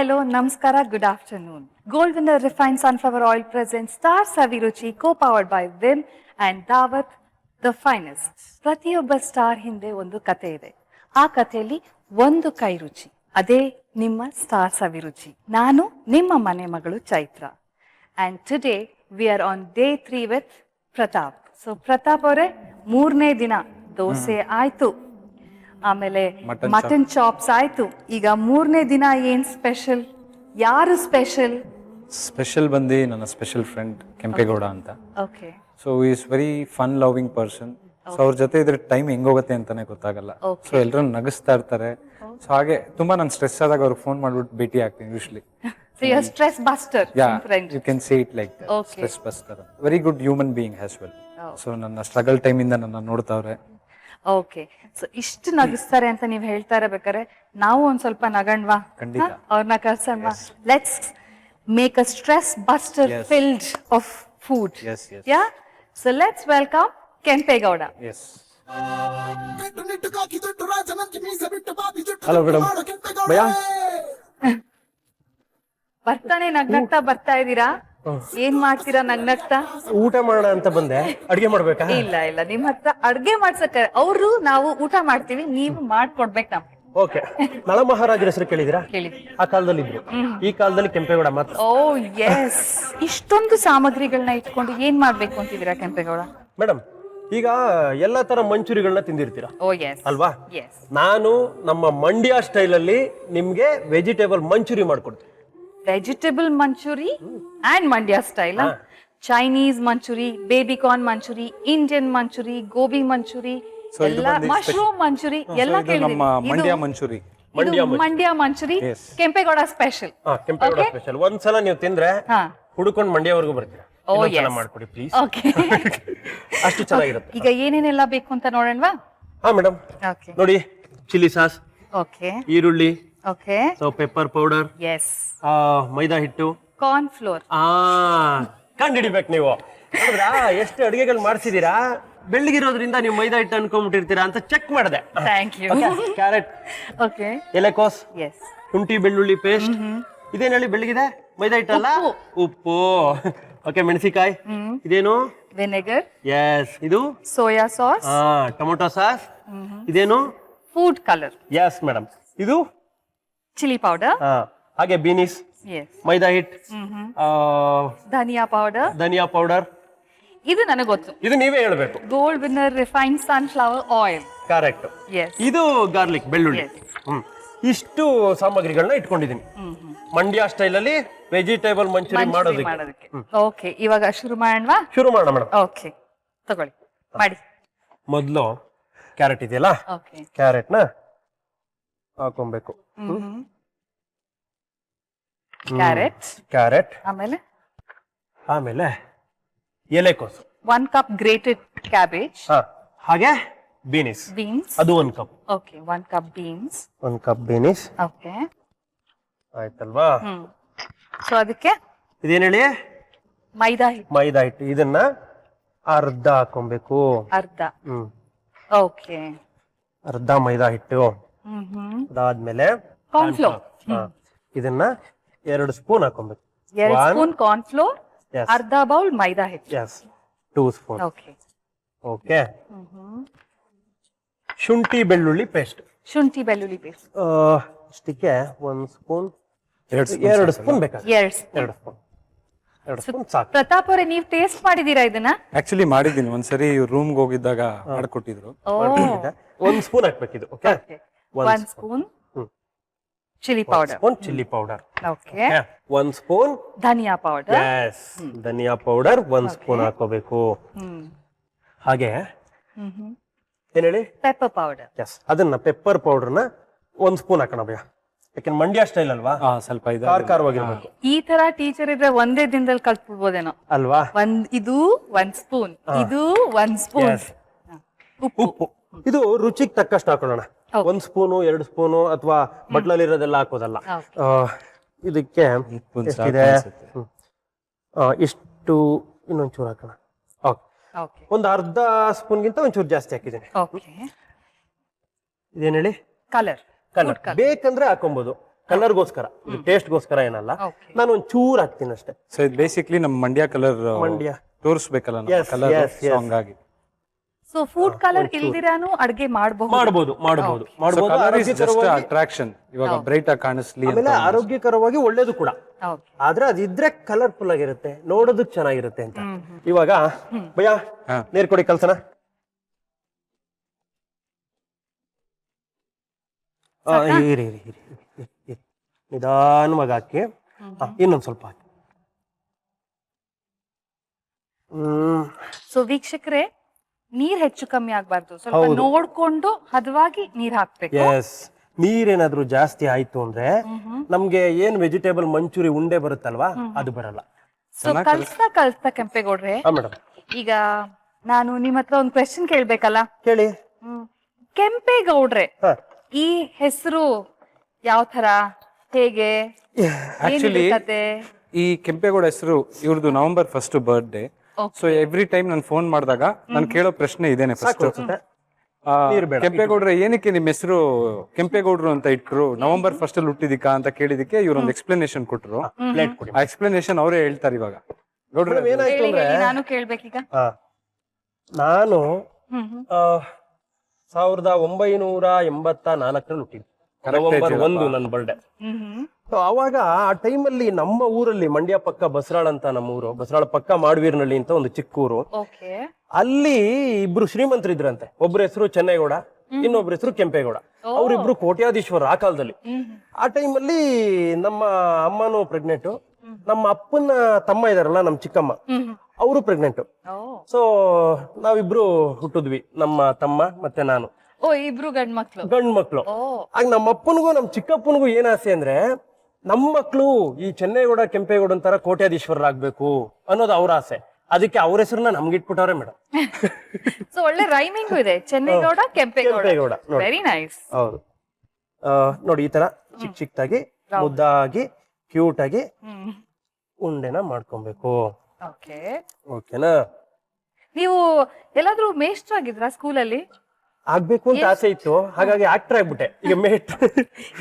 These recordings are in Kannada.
hello, namaskara, good afternoon. Gold winner refined sunflower oil presents Star Saviruchi co-powered by Vim and Dawat, the finest. ಪ್ರತಿಯೊಬ್ಬ ಸ್ಟಾರ್ ಹಿಂದೆ ಒಂದು ಕತೆ ಇದೆ. ಆ ಕಥೆಯಲ್ಲಿ ಒಂದು ಕೈ ರುಚಿ. ಅದೇ ನಿಮ್ಮ ಸ್ಟಾರ್ ಸವಿರುಚಿ. ನಾನು ನಿಮ್ಮ ಮನೆ ಮಗಳು Chaitra. And today we are on day 3 with Pratap. So Pratap ಅವರೇ ಮೂರನೇ ದಿನ ದೋಸೆ ಆಯ್ತು, ಆಮೇಲೆ ಮಟನ್ ಚಾಪ್ಸ್ ಆಯ್ತು, ಈಗ ಮೂರನೇ ದಿನ ಏನ್ ಸ್ಪೆಷಲ್? ಯಾರು ಸ್ಪೆಷಲ್? ಸ್ಪೆಷಲ್ ಬಂದು ನನ್ನ ಸ್ಪೆಷಲ್ ಫ್ರೆಂಡ್ ಕೆಂಪೇಗೌಡ ಅಂತ. Okay. So is very fun loving person. So ಅವ್ರ ಜೊತೆ ಇದ್ರೆ ಟೈಮ್ ಹೆಂಗೋಗುತ್ತೆ ಅಂತಾನೆ ಗೊತ್ತಾಗಲ್ಲ. ಸೊ ಎಲ್ಲರೂ ನಗಿಸ್ತಾ ಇರ್ತಾರೆ. ಸೊ ಹಾಗೆ ತುಂಬಾ ನಾನು ಸ್ಟ್ರೆಸ್ ಆದಾಗ ಅವ್ರಿಗೆ ಫೋನ್ ಮಾಡ್ಬಿಟ್ಟು ಭೇಟಿ ಆಗ್ತೀನಿ usually. So you're stress buster, friend. You can say it like that. Okay. Stress buster. Very good human being as well. So ನನ್ನ ಸ್ಟ್ರಗಲ್ ಟೈಮ್ ಇಂದ ನನ್ನ ನೋಡ್ತಾವ್ರೆ. ಓಕೆ. ಸೊ ಇಷ್ಟು ನಗಿಸ್ತಾರೆ ಅಂತ ನೀವು ಹೇಳ್ತಾ ಇರಬೇಕಾದ್ರೆ ನಾವು ಒಂದ್ ಸ್ವಲ್ಪ ನಗಣ್ವಾ? ಖಂಡಿತ. ಅವ್ರನ್ನ ಕರ್ಸಣ್ವಾ? Let's make a stress buster filled of food. Yeah, so let's welcome Kempegowda. Yes. Hello madam. ಭಯ್ಯಾ ಬರ್ತಾನೆ ನಗ್ನಗ್ತಾ ಬರ್ತಾ ಇದ್ದೀರಾ? ಏನ್ ಮಾಡ್ತೀರಾ ನಗ್ನಗ್ತಾ? ಊಟ ಮಾಡೋಣ ಅಂತ ಬಂದೆ. ಅಡಿಗೆ ಮಾಡ್ಬೇಕಾ? ಇಲ್ಲ ಇಲ್ಲ, ನಿಮ್ ಹತ್ರ ಅಡ್ಗೆ ಮಾಡ್ಸಕ್ಕೆ ಅವರು ನಾವು ಊಟ ಮಾಡ್ತೀವಿ, ನೀವು ಮಾಡ್ಕೊಡ್ಬೇಕು ನಮ್ಗೆ. ಓಕೆ. ನಳ ಮಹಾರಾಜರ ಹೆಸರು ಕೇಳಿದಿರಾ? ಕೇಳಿದ್ವಿ. ಆ ಕಾಲದಲ್ಲಿ ಇದ್ರು. ಈ ಕಾಲದಲ್ಲಿ ಕೆಂಪೇಗೌಡ ಮಾತ್ರ. ಓ ಎಸ್. ಇಷ್ಟೊಂದು ಸಾಮಗ್ರಿಗಳನ್ನ ಇಟ್ಕೊಂಡು ಏನ್ ಮಾಡ್ಬೇಕು ಅಂತಿದ್ದೀರಾ ಕೆಂಪೇಗೌಡ? ಮೇಡಮ್, ಈಗ ಎಲ್ಲಾ ತರ ಮಂಚೂರಿಗಳನ್ನ ತಿಂದಿರ್ತೀರಾ ಓ ಎಸ್ ಅಲ್ವಾ? ಎಸ್. ನಾನು ನಮ್ಮ ಮಂಡ್ಯ ಸ್ಟೈಲ್ ಅಲ್ಲಿ ನಿಮ್ಗೆ ವೆಜಿಟೇಬಲ್ ಮಂಚೂರಿ ಮಾಡ್ಕೊಡ್ತೀನಿ. Vegetable manchurian and Mandya style. Chinese manchurian, baby corn manchurian, Indian manchurian, gobi manchurian, ಎಲ್ಲ ಮಶ್ರೂಮ್ ಮಂಚೂರಿ ಎಲ್ಲ ಕೇಳಿದೀನಿ. ಮಂಡ್ಯ ಮಂಚೂರಿ. ಮಂಡ್ಯ ಮಂಚೂರಿ ಕೆಂಪೇಗೌಡ ಸ್ಪೆಷಲ್. ಕೆಂಪೇಗೌಡ ಸ್ಪೆಷಲ್. ಒಂದ್ಸಲ ನೀವು ತಿಂದ್ರೆ ಹುಡುಕೊಂಡು ಮಂಡ್ಯವರೆಗೂ ಬರ್ತೀರಾ. ಮಾಡ್ಕೊಡಿ ಪ್ಲೀಸ್. ಓಕೆ. ಅಷ್ಟು ಚೆನ್ನಾಗಿರುತ್ತೆ. ಈಗ ಏನೇನೆಲ್ಲ ಬೇಕು ಅಂತ ನೋಡೋಣವಾ? ಹಾ ಮೇಡಮ್, ನೋಡಿ. ಚಿಲ್ಲಿ ಸಾಸ್, ಓಕೆ, ಈರುಳ್ಳಿ, okay, so pepper powder, yes, ಮೈದಾ ಹಿಟ್ಟು, ಕಾರ್ನ್ ಫ್ಲೋರ್. ಕಂಡು ಹಿಡಿಬೇಕು ನೀವು. ನೋಡಿದ್ರಾ ಎಷ್ಟು ಅಡಿಗೆಗಳು ಮಾಡ್ಸಿದೀರಾ? ಬೆಳ್ಳಗಿರೋದ್ರಿಂದ ನೀವು ಮೈದಾ ಹಿಟ್ಟು ಅನ್ಕೊಂಡ್ಬಿಟ್ಟಿರ್ತೀರಾ ಅಂತ ಚೆಕ್ ಮಾಡಿದೆ. Thank you. ಕ್ಯಾರೆಟ್, ಓಕೆ, ಎಲೆಕೋಸ್, ಎಸ್, ಶುಂಠಿ ಬೆಳ್ಳುಳ್ಳಿ ಪೇಸ್ಟ್. ಇದೇನು ಹೇಳಿ ಬೆಳ್ಳಗಿದೆ? ಮೈದಾ ಹಿಟ್ಟಲ್ಲ, ಉಪ್ಪು. ಓಕೆ, ಮೆಣಸಿಕಾಯಿ. ಇದೇನು? ವಿನೆಗರ್. ಎಸ್. ಇದು ಸೋಯಾ ಸಾಸ್. Tomato sauce. ಇದೇನು? Food colour. Yes madam. ಇದು ಚಿಲ್ಲಿ ಪೌಡರ್. ಹಾಗೆ ಬೀನಿಸ್, ಮೈದಾ ಹಿಟ್, ಧನಿಯಾ ಪೌಡರ್. ಧನಿಯಾ ಪೌಡರ್. ಇದು ನನಗೆ ಗೊತ್ತು. ಇದು ನೀವೇ ಹೇಳ್ಬೇಕು. Gold winner refined sunflower oil. Correct. Yes. ಇದು ಗಾರ್ಲಿಕ್, ಬೆಳ್ಳುಳ್ಳಿ. ಇಷ್ಟು ಸಾಮಗ್ರಿಗಳನ್ನ ಇಟ್ಕೊಂಡಿದ್ದೀನಿ ಮಂಡ್ಯ ಸ್ಟೈಲ್ ಅಲ್ಲಿ ವೆಜಿಟೇಬಲ್ ಮಂಚೂರಿ ಮಾಡೋದಕ್ಕೆ. ಓಕೆ, ಇವಾಗ ಶುರು ಮಾಡೋಣವಾ? ಶುರು ಮಾಡೋಣ ಮೇಡಮ್. ಓಕೆ, ತಗೊಳ್ಳಿ, ಮಾಡಿ. ಮೊದಲು ಕ್ಯಾರೆಟ್ ಇದೆಯಲ್ಲ, ಓಕೆ, ಕ್ಯಾರೆಟ್ ನ ಹಾಕೊಬೇಕು. ಕ್ಯಾರೆಟ್, ಆಮೇಲೆ ಎಲೆಕೋಸು, 1 ಕಪ್ ಗ್ರೇಟೆಡ್ ಕ್ಯಾಬೇಜ್, ಹಾಗೆ ಬೀನ್ಸ್, ಅದು 1 cup. Okay, 1 cup beans. 1 cup beans. Okay, ಆಯ್ತಲ್ವಾ? ಸೊ ಅದಕ್ಕೆ ಇದೇನು ಹೇಳಿ? ಮೈದಾ ಹಿಟ್ಟು. ಮೈದಾ ಹಿಟ್ಟು. ಇದನ್ನ ಅರ್ಧ ಹಾಕೊಬೇಕು. ಅರ್ಧ. ಓಕೆ, ಅರ್ಧ ಮೈದಾ ಹಿಟ್ಟು. ಅದಾದ್ಮೇಲೆ ಕಾರ್ನ್ ಫ್ಲೋರ್. ಇದನ್ನ 2 ಸ್ಪೂನ್ ಹಾಕೊಬೇಕು. 2 ಸ್ಪೂನ್ ಕಾರ್ನ್ ಫ್ಲೋರ್, ಅರ್ಧ ಬೌಲ್ ಮೈದಾ ಹಿಟ್ಟು. Yes, 2 spoon. Okay, okay. ಶುಂಠಿ ಬೆಳ್ಳುಳ್ಳಿ ಪೇಸ್ಟ್. ಶುಂಠಿ ಬೆಳ್ಳುಳ್ಳಿ ಪೇಸ್ಟ್ ಇಷ್ಟಕ್ಕೆ 1 ಸ್ಪೂನ್, 2 ಸ್ಪೂನ್ ಬೇಕಾಗುತ್ತೆ. 2 ಸ್ಪೂನ್. 2 ಸ್ಪೂನ್ ಸಾಕು. ಪ್ರತಾಪ್ ಅವರೇ, ನೀವು ಟೇಸ್ಟ್ ಮಾಡಿದೀರಾ ಇದನ್ನ? ಆಕ್ಚುಲಿ ಮಾಡಿದ್ದೀನಿ ಒಂದ್ಸರಿ, ರೂಮ್ಗೆ ಹೋಗಿದ್ದಾಗ ಮಾಡ್ಕೊಟ್ಟಿದ್ರು. 1 ಸ್ಪೂನ್ ಹಾಕ್ಬೇಕಿದು. Okay, 1 spoon chilli powder. Chilli powder. Okay, 1 spoon ಧನಿಯಾ ಪೌಡರ್. ಎಸ್, ಧನಿಯಾ ಪೌಡರ್ 1 ಸ್ಪೂನ್ ಹಾಕೋಬೇಕು. ಹಾಗೆ ಏನ್ ಹೇಳಿ? Pepper powder. ಎಸ್, ಅದನ್ನ ಪೆಪ್ಪರ್ ಪೌಡರ್ನ 1 ಸ್ಪೂನ್ ಹಾಕೋಣ ಭಯ. ಯಾಕಂದ್ರೆ ಮಂಡ್ಯ ಸ್ಟೈಲ್ ಅಲ್ವಾ, ಸ್ವಲ್ಪ ಖಾರವಾಗಿರ್ಬೇಕು. ಈ ತರ ಟೀಚರ್ ಇದ್ರೆ ಒಂದೇ ದಿನದಲ್ಲಿ ಕಲ್ತ್ಬಿಡ್ಬೋದೇನೋ ಅಲ್ವಾ? ಇದು 1 ಸ್ಪೂನ್, ಇದು 1 ಸ್ಪೂನ್. ಉಪ್ಪು ಇದು ರುಚಿಗೆ ತಕ್ಕಷ್ಟು ಹಾಕೊಳ್ಳೋಣ. 1 ಸ್ಪೂನು, 2 ಸ್ಪೂನು ಅಥವಾ ಬಟ್ಲಲ್ಲಿ ಇರೋದೆಲ್ಲ ಹಾಕೋದಲ್ಲ. ಇದಕ್ಕೆ ಇಷ್ಟು ಇನ್ನೊಂಚೂರು ಹಾಕೋಣ. ಒಂದು ಅರ್ಧ ಸ್ಪೂನ್ಗಿಂತ ಒಂಚೂರು ಜಾಸ್ತಿ ಹಾಕಿದ್ದೇನೆ. ಇದೇನು ಹೇಳಿ? ಕಲರ್. ಬೇಕಂದ್ರೆ ಹಾಕೊಬಹುದು, ಕಲರ್ಗೋಸ್ಕರ, ಇದು ಟೇಸ್ಟ್ಗೋಸ್ಕರ ಏನಲ್ಲ. Okay. ನಾನು ಒಂದ್ ಚೂರ್ ಹಾಕ್ತೀನಿ ಅಷ್ಟೇ. ಸೊ ಇದು ಬೇಸಿಕ್ಲಿ ನಮ್ಮ ಮಂಡ್ಯ ಕಲರ್ ಮಂಡ್ಯ ತೋರಿಸ್ಬೇಕಲ್ಲ Yes, ಕಲರ್ yes, yes. ಹಂಗಾಗಿ ಸೊ ಫುಡ್ ಕಲರ್ ಇಲ್ದಿರಾನು ಅಡ್ಗೆ ಮಾಡಬಹುದು. ಮಾಡಬಹುದು. Colour is just attraction. ಇವಾಗ ಬ್ರೈಟ್ ಆಗಿ ಕಾಣಿಸ್ಲಿ ಅಂತ. ಆಮೇಲೆ ಆರೋಗ್ಯಕರವಾಗಿ ಒಳ್ಳೇದು ಕೂಡ. ಓಕೆ. ಆದ್ರೆ ಅದಿದ್ರೆ ಕಲರ್ಫುಲ್ ಆಗಿರುತ್ತೆ, ನೋಡೋದಕ್ ಚೆನ್ನಾಗಿರುತ್ತೆ ಅಂತ. ಇವಾಗ ಭಯ ನೀರ್ ಕೊಡಿ ಕಲ್ಸನ. ಇರಿ ನಿಧಾನವಾಗಿ ಹಾಕಿ. ಇನ್ನೊಂದ್ ಸ್ವಲ್ಪ ಹಾಕಿ. ಸೊ ವೀಕ್ಷಕರೇ, ನೀರ್ ಹೆಚ್ಚು ಕಮ್ಮಿ ಆಗ್ಬಾರ್ದು, ಸ್ವಲ್ಪ ನೋಡ್ಕೊಂಡು ಹದವಾಗಿ ನೀರ್ ಹಾಕ್ಬೇಕು. ಎಸ್, ನೀರೇನಾದ್ರೂ ಜಾಸ್ತಿ ಆಯ್ತು ಅಂದ್ರೆ ನಮ್ಗೆ ಏನ್ ವೆಜಿಟೇಬಲ್ ಮಂಚೂರಿ ಉಂಡೆ ಬರುತ್ತಲ್ವಾ, ಅದು ಬರಲ್ಲ. ಸೊ ಕಲ್ಸ್ತಾ ಕೆಂಪೇಗೌಡ್ರೆ, ಮೇಡಮ್ ಈಗ ನಾನು ನಿಮ್ ಹತ್ರ ಒಂದ್ ಕ್ವೆಶ್ಚನ್ ಕೇಳ್ಬೇಕಲ್ಲ. ಕೇಳಿ. ಕೆಂಪೇಗೌಡ್ರೆ, ಈ ಹೆಸರು ಯಾವ ತರ, ಹೇಗೆ, ಆಕ್ಚುಲಿ ಈ ಕೆಂಪೇಗೌಡ ಹೆಸರು ಇವ್ರದ್ದು November 1 birthday. So every time ನಾನು ಫೋನ್ ಮಾಡಿದಾಗ ನಾನು ಕೇಳೋ ಪ್ರಶ್ನೆ ಇದೇನೆ ಫಸ್ಟ್, ಕೆಂಪೇಗೌಡ್ರೆ ಏನಕ್ಕೆ ನಿಮ್ ಹೆಸರು ಕೆಂಪೇಗೌಡರು ಅಂತ ಇಟ್ರು, November 1 ಅಲ್ಲಿ ಹುಟ್ಟಿದಿಕಾ ಅಂತ ಕೇಳಿದಕ್ಕೆ ಇವ್ರೊಂದು ಎಕ್ಸ್ಪ್ಲನೇಷನ್ ಕೊಟ್ರು. ಆ ಎಕ್ಸ್ಪ್ಲನೇಷನ್ ಅವರೇ ಹೇಳ್ತಾರೆ ಇವಾಗ. ಗೌಡ್ರೆ ಏನಾಯ್ತು ಅಂದ್ರೆ, ನಾನು ಕೇಳ್ಬೇಕೀಗ. ನಾನು 1984 ಹುಟ್ಟಿದ್ದು, November 1 ನನ್ನ ಬರ್ಡೇ. ಅವಾಗ ಆ ಟೈಮಲ್ಲಿ ನಮ್ಮ ಊರಲ್ಲಿ, ಮಂಡ್ಯ ಪಕ್ಕ ಬಸರಾಳ್ ಅಂತ ನಮ್ಮ ಊರು, ಬಸರಾಳ ಪಕ್ಕ ಮಾಡವೀರ್ನಳ್ಳಿ ಅಂತ ಒಂದು ಚಿಕ್ಕ ಊರು. ಅಲ್ಲಿ ಇಬ್ರು ಶ್ರೀಮಂತರಿದ್ರಂತೆ. ಒಬ್ರ ಹೆಸರು ಚೆನ್ನೇಗೌಡ, ಇನ್ನೊಬ್ರ ಹೆಸರು ಕೆಂಪೇಗೌಡ. ಅವ್ರಿಬ್ರು ಕೋಟ್ಯಾಧೀಶ್ವರ ಆ ಕಾಲದಲ್ಲಿ. ಆ ಟೈಮಲ್ಲಿ ನಮ್ಮ ಅಮ್ಮನೂ ಪ್ರೆಗ್ನೆಂಟ್, ನಮ್ಮ ಅಪ್ಪನ ತಮ್ಮ ಇದಾರಲ್ಲ ನಮ್ಮ ಚಿಕ್ಕಮ್ಮ, ಅವರು ಪ್ರೆಗ್ನೆಂಟ್. ಸೊ ನಾವಿಬ್ರು ಹುಟ್ಟಿದ್ವಿ, ನಮ್ಮ ತಮ್ಮ ಮತ್ತೆ ನಾನು. ಇಬ್ರು ಗಂಡ್ ಮಕ್ಳು. ಆಗ ನಮ್ಮ ಅಪ್ಪನಿಗೂ ನಮ್ಮ ಚಿಕ್ಕಪ್ಪನಿಗೂ ಏನ್ ಆಸೆ ಅಂದ್ರೆ, ನಮ್ಮ ಮಕ್ಳು ಈ ಚೆನ್ನೇಗೌಡ ಕೆಂಪೇಗೌಡ ಅಂತಾರ ಕೋಟ್ಯಾಧೀಶ್ವರರಾಗ್ಬೇಕು ಅನ್ನೋದು ಅವ್ರ ಆಸೆ. ಅದಕ್ಕೆ ಅವ್ರ ಹೆಸರನ್ನ ನಮ್ಗೆ ಇಟ್ಬಿಟ್ಟವ್ರೆ ಮೇಡಮ್. ಸೊ ಒಳ್ಳೆ ರೈಮಿಂಗ್ ಇದೆ, ಚೆನ್ನೇಗೌಡ ಕೆಂಪೇಗೌಡ. Very nice. ಹೌದು. ನೋಡಿ ಈ ತರ ಚಿಕ್ಕದಾಗಿ ಮುದ್ದಾಗಿ ಕ್ಯೂಟ್ ಆಗಿ ಉಂಡೆನ ಮಾಡ್ಕೊಬೇಕು. ಓಕೆನಾ? ನೀವು ಎಲ್ಲಾದ್ರೂ ಮೇಷ್ಟ್ರಾಗಿದ್ರಾ ಸ್ಕೂಲಲ್ಲಿ? ಆಗ್ಬೇಕು ಅಂತ ಆಸೆ ಇತ್ತು, ಹಾಗಾಗಿ ಆಕ್ಟರ್ ಆಗ್ಬಿಟ್ಟೆ. ಈಗ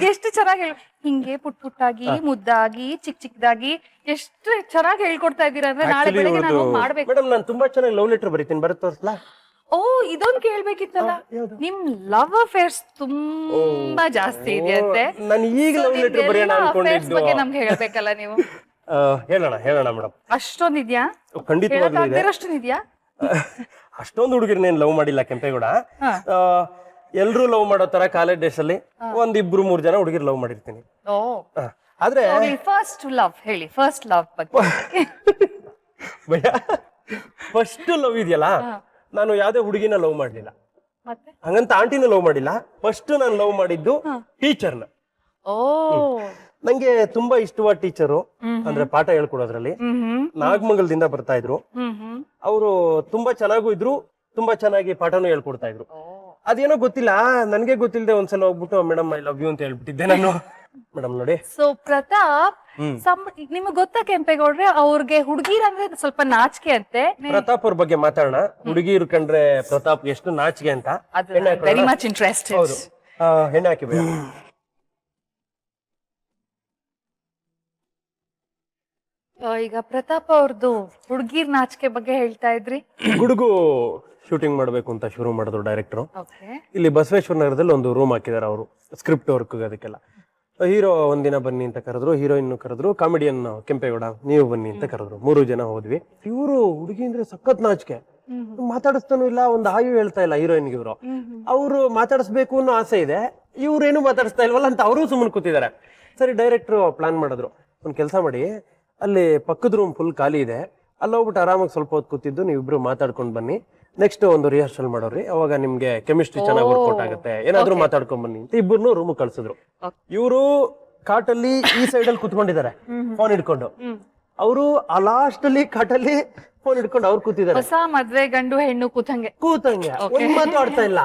ಎಷ್ಟು ಚೆನ್ನಾಗಿ ಹಿಂಗೆ ಪುಟ್ಟಾಗಿ ಮುದ್ದಾಗಿ ಚಿಕ್ಕದಾಗಿ ಎಷ್ಟು ಚೆನ್ನಾಗಿ ಹೇಳ್ಕೊಡ್ತಾ ಇದ್ದೀರಾ ಅಂದ್ರೆ, ನಾಳೆ ಬೆಳಗ್ಗೆ ನಾನು ಮಾಡ್ಬೇಕು. ಮೇಡಮ್, ನಾನು ತುಂಬಾ ಚೆನ್ನಾಗಿ ಲವ್ ಲೆಟರ್ ಬರೀತೀನಿ, ಬರುತ್ತೆ ತೋರಿಸ್ಲಾ? ಇದೊಂದು ಕೇಳ್ಬೇಕಿತ್ತಲ್ಲ. ನಿಮ್ ಲವ್ ಅಫೇರ್ಸ್ ತುಂಬಾ ಜಾಸ್ತಿ ಇದೆಯಂತೆ. ನಾನು ಈಗ ಲವ್ ಲೆಟರ್ ಬರೆಯೋಣ ಅನ್ಕೊಂಡಿದ್ದು. ಬಗ್ಗೆ ನಮ್ಗೆ ಹೇಳ್ಬೇಕಲ್ಲ ನೀವು. ಹೇಳೋಣ ಮೇಡಮ್. ಅಷ್ಟೊಂದಿದ್ಯಾ? ಖಂಡಿತವಾಗ್ಲೂ ಇದೆ. ಅಷ್ಟೊಂದಿದ್ಯಾ? ಅಷ್ಟೊಂದು ಹುಡುಗಿರ್ನೇನ್ ಲವ್ ಮಾಡಿಲ್ಲ ಕೆಂಪೇಗೌಡ. ಎಲ್ರು ಲವ್ ಮಾಡೋ ತರ ಕಾಲೇಜ್ ಡೇಸ್ ಅಲ್ಲಿ 1-2-3 ಜನ ಹುಡುಗಿರ್ ಲವ್ ಮಾಡಿರ್ತೀನಿ. ಆದ್ರೆ ಫಸ್ಟ್ ಲವ್ ಹೇಳಿ, ಫಸ್ಟ್ ಲವ್ ಬಗ್ಗೆ. ಫಸ್ಟ್ ಲವ್ ಇದೆಯಲ್ಲ, ನಾನು ಯಾವ್ದೇ ಹುಡುಗಿನ ಲವ್ ಮಾಡ್ಲಿಲ್ಲ, ಹಂಗಂತ ಆಂಟಿನ ಲವ್ ಮಾಡಿಲ್ಲ. ಫಸ್ಟ್ ನಾನು ಲವ್ ಮಾಡಿದ್ದು ಟೀಚರ್ನ. ನಂಗೆ ತುಂಬಾ ಇಷ್ಟವಾದ ಟೀಚರು ಅಂದ್ರೆ ಪಾಠ ಹೇಳ್ಕೊಡೋದ್ರಲ್ಲಿ ನಾಗಮಂಗಲದಿಂದ ಬರ್ತಾ ಇದ್ರು. ಅವರು ತುಂಬಾ ಚೆನ್ನಾಗೂ ಇದ್ರು, ತುಂಬಾ ಚೆನ್ನಾಗಿ ಪಾಠನೂ ಹೇಳ್ಕೊಡ್ತಾ ಇದ್ರು. ಅದೇನೋ ಗೊತ್ತಿಲ್ಲ, ನನ್ಗೆ ಗೊತ್ತಿಲ್ಲದೆ ಒಂದ್ಸಲ ಹೋಗ್ಬಿಟ್ಟು ಮೇಡಮ್ ಐ ಲವ್ ಯು ಅಂತ ಹೇಳ್ಬಿಟ್ಟಿದ್ದೆ ನಾನು. ಮೇಡಮ್ ನೋಡಿ. ಸೊ ಪ್ರತಾಪ್, ನಿಮ್ಗೆ ಗೊತ್ತಾ ಕೆಂಪೇಗೌಡ್ರೆ, ಅವ್ರಿಗೆ ಹುಡುಗಿರ್ ಅಂದ್ರೆ ಸ್ವಲ್ಪ ನಾಚಿಕೆ ಅಂತೆ. ಪ್ರತಾಪ್ ಅವ್ರ ಬಗ್ಗೆ ಮಾತಾಡೋಣ. ಹುಡುಗಿರು ಕಂಡ್ರೆ ಪ್ರತಾಪ್ ಎಷ್ಟು ನಾಚಿಕೆ ಅಂತ. Very much interested. ಹೌದು, ಹೆಣ್ಣೆ ಹಾಕಿ ಬೇಡ. ಈಗ ಪ್ರತಾಪ್ ಅವ್ರದ್ದು ಹುಡುಗಿರ್ ನಾಚಿಕೆ ಬಗ್ಗೆ ಹೇಳ್ತಾ ಇದ್ರಿ. ಹುಡುಗು ಶೂಟಿಂಗ್ ಮಾಡ್ಬೇಕು ಅಂತ ಶುರು ಮಾಡಿದ್ರು ಡೈರೆಕ್ಟರ್. ಇಲ್ಲಿ ಬಸವೇಶ್ವರ ನಗರದಲ್ಲಿ ಒಂದು ರೂಮ್ ಹಾಕಿದಾರೆ ಅವರು, ಸ್ಕ್ರಿಪ್ಟ್ ವರ್ಕ್ ಅದಕ್ಕೆಲ್ಲ. ಹೀರೋ ಒಂದಿನ ಬನ್ನಿ ಅಂತ ಕರೆದ್ರು, ಹೀರೋಯಿನ್ ಕರೆದ್ರು, ಕಾಮಿಡಿಯನ್ ಕೆಂಪೇಗೌಡ ನೀವು ಬನ್ನಿ ಅಂತ ಕರೆದ್ರು. 3 ಜನ ಹೋದ್ವಿ. ಇವರು ಹುಡುಗಿ ಅಂದ್ರೆ ಸಖತ್ ನಾಚಿಕೆ, ಮಾತಾಡಿಸ್ತಾನು ಇಲ್ಲ, ಒಂದು ಆಯು ಹೇಳ್ತಾ ಇಲ್ಲ ಹೀರೋಯಿನ್ಗೆ. ಇವರು ಅವ್ರು ಮಾತಾಡಿಸ್ಬೇಕು ಅನ್ನೋ ಆಸೆ ಇದೆ, ಇವ್ರೇನು ಮಾತಾಡಿಸ್ತಾ ಇಲ್ವಲ್ಲ ಅಂತ ಅವರು ಸುಮ್ಮನೆ ಕೂತಿದ್ದಾರೆ. ಸರಿ, ಡೈರೆಕ್ಟ್ರು ಪ್ಲಾನ್ ಮಾಡಿದ್ರು, ಒಂದ್ ಕೆಲಸ ಮಾಡಿ, ಅಲ್ಲಿ ಪಕ್ಕದ ರೂಮ್ ಫುಲ್ ಖಾಲಿ ಇದೆ, ಅಲ್ಲಿ ಹೋಗ್ಬಿಟ್ಟು ಆರಾಮಾಗಿ ಸ್ವಲ್ಪ ಹೊತ್ತು ಕೂತಿದ್ದು ನೀವಿಬ್ರು ಮಾತಾಡ್ಕೊಂಡ್ ಬನ್ನಿ, ನೆಕ್ಸ್ಟ್ ಒಂದು ರಿಹರ್ಸಲ್ ಮಾಡೋರಿ, ಅವಾಗ ನಿಮ್ಗೆ ಕೆಮಿಸ್ಟ್ರಿ ಚೆನ್ನಾಗಿ ವರ್ಕೌಟ್ ಆಗುತ್ತೆ, ಏನಾದ್ರು ಮಾತಾಡ್ಕೊಂಡ್ ಬನ್ನಿ ಅಂತ ಇಬ್ಬರನ್ನು ರೂಮ್ ಕಳ್ಸಿದ್ರು. ಇವರು ಕಾಟಲ್ಲಿ ಈ ಸೈಡ್ ಅಲ್ಲಿ ಕುತ್ಕೊಂಡಿದ್ದಾರೆ ಫೋನ್ ಹಿಡ್ಕೊಂಡು, ಅವರು ಆ ಲಾಸ್ಟ್ ಅಲ್ಲಿ ಕಾಟಲ್ಲಿ ಫೋನ್ ಹಿಡ್ಕೊಂಡು ಅವ್ರು ಕೂತಿದ್ದಾರೆ. ಹೊಸ ಮದ್ವೆ ಗಂಡು ಹೆಣ್ಣು ಕೂತಂಗೆ ಒಂದ್ ಮಾತು ಆಡ್ತಾ ಇಲ್ಲ,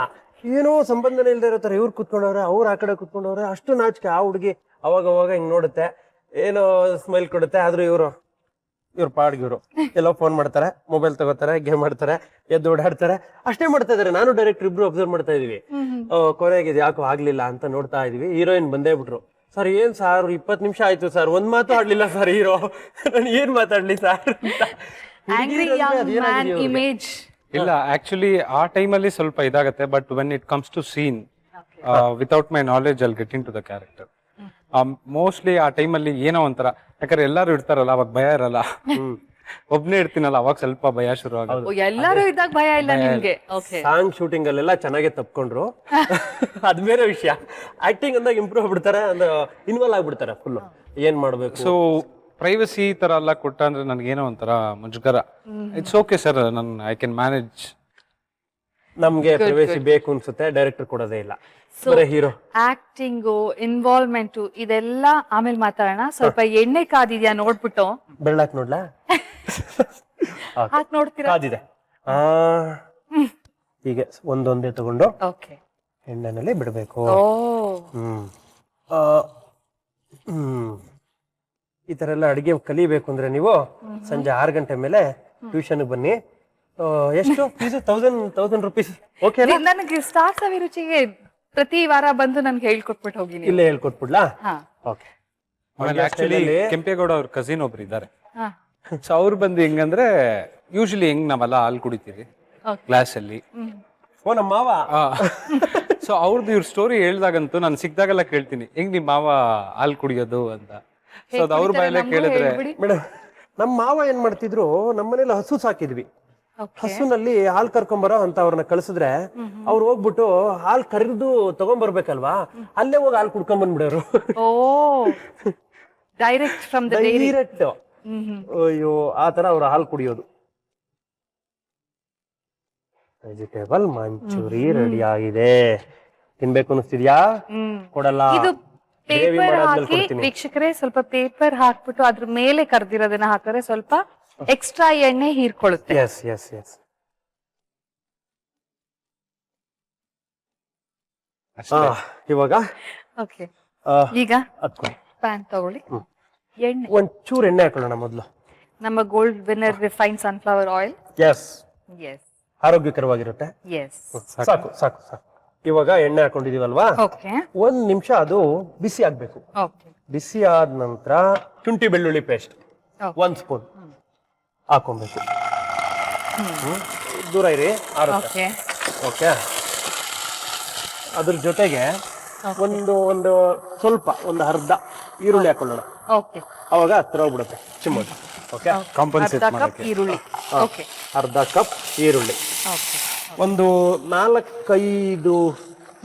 ಏನೋ ಸಂಬಂಧನೇ ಇಲ್ದೇ ಇರೋ ತರ ಇವ್ರು ಕುತ್ಕೊಂಡವ್ರೆ, ಅವ್ರು ಆ ಕಡೆ ಕುತ್ಕೊಂಡವ್ರೆ. ಅಷ್ಟು ನಾಚಿಕೆ. ಆ ಹುಡುಗಿ ಅವಾಗ ಹಿಂಗ್ ನೋಡುತ್ತೆ, ಏನೋ ಸ್ಮೈಲ್ ಕೊಡುತ್ತೆ. ಆದ್ರೂ ಇವ್ರ ಪಾಡ್ಗೆ ಇವ್ರು ಎಲ್ಲೋ ಫೋನ್ ಮಾಡ್ತಾರೆ, ಮೊಬೈಲ್ ತಗೋತಾರೆ, ಗೇಮ್ ಆಡ್ತಾರೆ, ಎದ್ದು ಓಡಾಡ್ತಾರೆ, ಅಷ್ಟೇ ಮಾಡ್ತಾ ಇದಾರೆ. ನಾನು ಡೈರೆಕ್ಟರ್ ಇಬ್ರು ಅಬ್ಸರ್ವ್ ಮಾಡ್ತಾ ಇದೀವಿ. ಕೊನೆಗೆ ಯಾಕೋ ಆಗ್ಲಿಲ್ಲ ಅಂತ ನೋಡ್ತಾ ಇದೀವಿ. ಹೀರೋಯಿನ್ ಬಂದೇ ಬಿಟ್ರು. ಸರ್ ಏನ್ ಸರ್ 20 ನಿಮಿಷ ಆಯ್ತು ಸರ್, ಒಂದ್ ಮಾತು ಆಡ್ಲಿಲ್ಲ ಸರ್ ಹೀರೋ. ನಾನು ಏನ್ ಮಾತಾಡ್ಲಿ sir? Angry young man image. ಇಲ್ಲ ಆಕ್ಚುಲಿ ಆ ಟೈಮಲ್ಲಿ ಸ್ವಲ್ಪ ಇದಾಗತ್ತೆ, but when it comes to scene without my knowledge I'll get into the character. Mostly ಆ ಟೈಮಲ್ಲಿ ಏನೋ ಒಂಥರ, ಯಾಕಂದ್ರೆ ಎಲ್ಲರೂ ಇರ್ತಾರಲ್ಲ ಅವಾಗ ಭಯ ಇರಲ್ಲ, ಒಬ್ನೇ ಇರ್ತೀನಲ್ಲ ಅವಾಗ ಸ್ವಲ್ಪ ಭಯ ಶುರು ಆಗುತ್ತೆ. ಎಲ್ಲರೂ ಇದ್ದಾಗ ಭಯ ಇಲ್ಲ ನಿಮ್ಗೆ? ಓಕೆ. ಸಾಂಗ್ ಶೂಟಿಂಗ್ ಅಲ್ಲೆಲ್ಲ ಚೆನ್ನಾಗೆ ತಪ್ಕೊಂಡ್ರು, ಅದ್ ಬೇರೆ ವಿಷಯ. ಆಕ್ಟಿಂಗ್ ಅಂದಾಗ ಇಂಪ್ರೂವ್ ಆಗ್ಬಿಡ್ತಾರೆ, ಅಂದ್ರೆ ಇನ್ವಾಲ್ವ್ ಆಗ್ಬಿಡ್ತಾರೆ ಫುಲ್, ಏನ್ ಮಾಡ್ಬೇಕು. ಸೊ ಪ್ರೈವಸಿ ಈ ತರ ಎಲ್ಲ ಕೊಟ್ಟ ಅಂದ್ರೆ ನನ್ಗೇನೋ ಒಂಥರ ಮುಜುಗರ. ಇಟ್ಸ್ ಓಕೆ ಸರ್, ನಾನು ಐ ಕ್ಯಾನ್ ಮ್ಯಾನೇಜ್. ನಮ್ಗೆ ಪ್ರೈವಸಿ ಬೇಕು ಅನ್ಸುತ್ತೆ, ಡೈರೆಕ್ಟರ್ ಕೊಡೋದೇ ಇಲ್ಲ, ಬರೀ ಹೀರೋ. ಆಕ್ಟಿಂಗು, ಇನ್ವಾಲ್ವ್ಮೆಂಟ್ ಇದೆಲ್ಲ ಆಮೇಲೆ ಮಾತಾಡೋಣ. ಸ್ವಲ್ಪ ಎಣ್ಣೆ ಕಾದಿದ್ಯಾ ನೋಡ್ಬಿಟ್ಟು? ಬೆಳ್ಳಾಕ್ ನೋಡ್ಲಾ? ಹಾಕ್ ನೋಡ್ತೀರಾ? ಕಾದಿದೆ. ಹೀಗೆ ಒಂದೊಂದೇ ತಗೊಂಡು ಓಕೆ ಎಣ್ಣೆನಲ್ಲಿ ಬಿಡಬೇಕು. ಓ ಈ ತರ ಎಲ್ಲ ಅಡಿಗೆ ಕಲಿಬೇಕು ಅಂದ್ರೆ ನೀವು ಸಂಜೆ 6 ಗಂಟೆ ಮೇಲೆ ಟ್ಯೂಷನ್ ಬನ್ನಿ. ಎಷ್ಟು ಫೀಸು? 1000 rupees. ಓಕೆ ಅಲ್ಲ? ನನಗೆ ಸ್ಟಾರ್ ಸವಿರುಚಿಗೆ ಪ್ರತಿ ವಾರ ಬಂದು ನನ್ಗೆ ಹೇಳ್ಕೊಟ್ಬಿಟ್ಟು ಹೋಗಿ ನೀವು. ಇಲ್ಲೇ ಹೇಳ್ಕೊಟ್ಬಿಡ್ಲಾ? ಹಾ. ಓಕೆ. ಆಮೇಲೆ ಆಕ್ಚುಲಿ ಕೆಂಪೇಗೌಡ ಅವ್ರ ಕಸಿನ್ ಒಬ್ರು ಇದ್ದಾರೆ. ಹಾ. ಸೊ ಅವ್ರು ಬಂದು ಹೆಂಗಂದ್ರೆ ಯೂಶಲಿ ಹೆಂಗ್ ನಾವೆಲ್ಲ ಹಾಲು ಕುಡಿತೀವಿ ಕ್ಲಾಸ್ ಅಲ್ಲಿ. ಓ ನಮ್ಮ ಮಾವ. ಸೊ ಅವ್ರದ್ದು ಇವ್ರ ಸ್ಟೋರಿ ಹೇಳ್ದಾಗಂತೂ ನಾನು ಸಿಕ್ದಾಗೆಲ್ಲ ಕೇಳ್ತೀನಿ, ಹೆಂಗ್ ನಿಮ್ ಮಾವ ಹಾಲು ಕುಡಿಯೋದು ಅಂತ. ಸೊ ಅದು ಅವ್ರ ಬಾಯಲ್ಲೇ ಕೇಳಿದ್ರೆ, ಮೇಡಮ್ ನಮ್ಮ ಮಾವ ಏನ್ ಮಾಡ್ತಿದ್ರು, ನಮ್ಮನೇಲಿ ಹಸು ಸಾಕಿದ್ವಿ. ಹಸುನಲ್ಲಿ ಹಾಲ್ ಕರ್ಕೊಂಬರೋ ಅಂತ ಅವ್ರನ್ನ ಕಳ್ಸಿದ್ರೆ ಅವ್ರು ಹೋಗ್ಬಿಟ್ಟು ಹಾಲ್ ಕರೆದು ತಗೊಂಡ್ಬರ್ಬೇಕಲ್ವಾ, ಅಲ್ಲೇ ಹೋಗಿ ಹಾಲ್ ಕುಡ್ಕೊಂಡ್ ಬಂದ್ಬಿಡೋರು. Oh direct from the dairy. Direct. ಅಯ್ಯೋ, ಆ ತರ ಅವ್ರ ಹಾಲ್ ಕುಡಿಯೋದು. ವೆಜಿಟೇಬಲ್ ಮಂಚೂರಿ ರೆಡಿ ಆಗಿದೆ. ತಿನ್ಬೇಕು ಅನಿಸ್ತಿದ್ಯಾ? ಕೊಡಲ್ಲ. ಇದು ಪೇಪರ್ ಹಾಕಿ ವೀಕ್ಷಕರೇ, ಸ್ವಲ್ಪ ಪೇಪರ್ ಹಾಕ್ಬಿಟ್ಟು ಅದ್ರ ಮೇಲೆ ಕರ್ದಿರೋದನ್ನ ಹಾಕಿದ್ರೆ ಸ್ವಲ್ಪ ಎಕ್ಸ್ಟ್ರಾ ಎಣ್ಣೆ ಹೀರ್ಕೊಳ್ಳುತ್ತೆ. Yes yes yes. ಇವಾಗ ಓಕೆ, ಈಗ ಪ್ಯಾನ್ ತಗೊಳ್ಳಿ, ಎಣ್ಣೆ ಒಂಚೂರು ಎಣ್ಣೆ ಹಾಕೊಳ್ಳೋಣ ಮೊದಲು. ನಮ್ಮ gold winner refine sunflower oil. Yes yes, ಆರೋಗ್ಯಕರವಾಗಿರುತ್ತೆ. ಎಸ್, ಸಾಕು ಸಾಕು ಸಾಕು. ಇವಾಗ ಎಣ್ಣೆ ಹಾಕೊಂಡಿದೀವಲ್ವಾ, ಓಕೆ, 1 ನಿಮಿಷ ಅದು ಬಿಸಿ ಆಗ್ಬೇಕು. ಓಕೆ, ಬಿಸಿ ಆದ ನಂತರ ಶುಂಠಿ ಬೆಳ್ಳುಳ್ಳಿ ಪೇಸ್ಟ್ 1 ಸ್ಪೂನ್ ಹಾಕೊಬೇಕು. ದೂರ ಇರಿ, ಆರುತ್ತೆ. ಓಕೆ. ಅದ್ರ ಜೊತೆಗೆ ಒಂದು ಸ್ವಲ್ಪ ಅರ್ಧ ಈರುಳ್ಳಿ ಹಾಕೊಳ್ಳೋಣ. ಓಕೆ, ಅವಾಗ ಹತ್ರ ಹೋಗ್ಬಿಡುತ್ತೆ ಚಿಮ್ಮೋದು. ಓಕೆ, ಕಾಂಪನ್ಸೇಟ್ ಅರ್ಧ ಕಪ್ ಮಾಡಕ್ಕೆ. ಈರುಳ್ಳಿ. ಓಕೆ, ಅರ್ಧ ಕಪ್ ಈರುಳ್ಳಿ. ಓಕೆ, ಒಂದು 4-5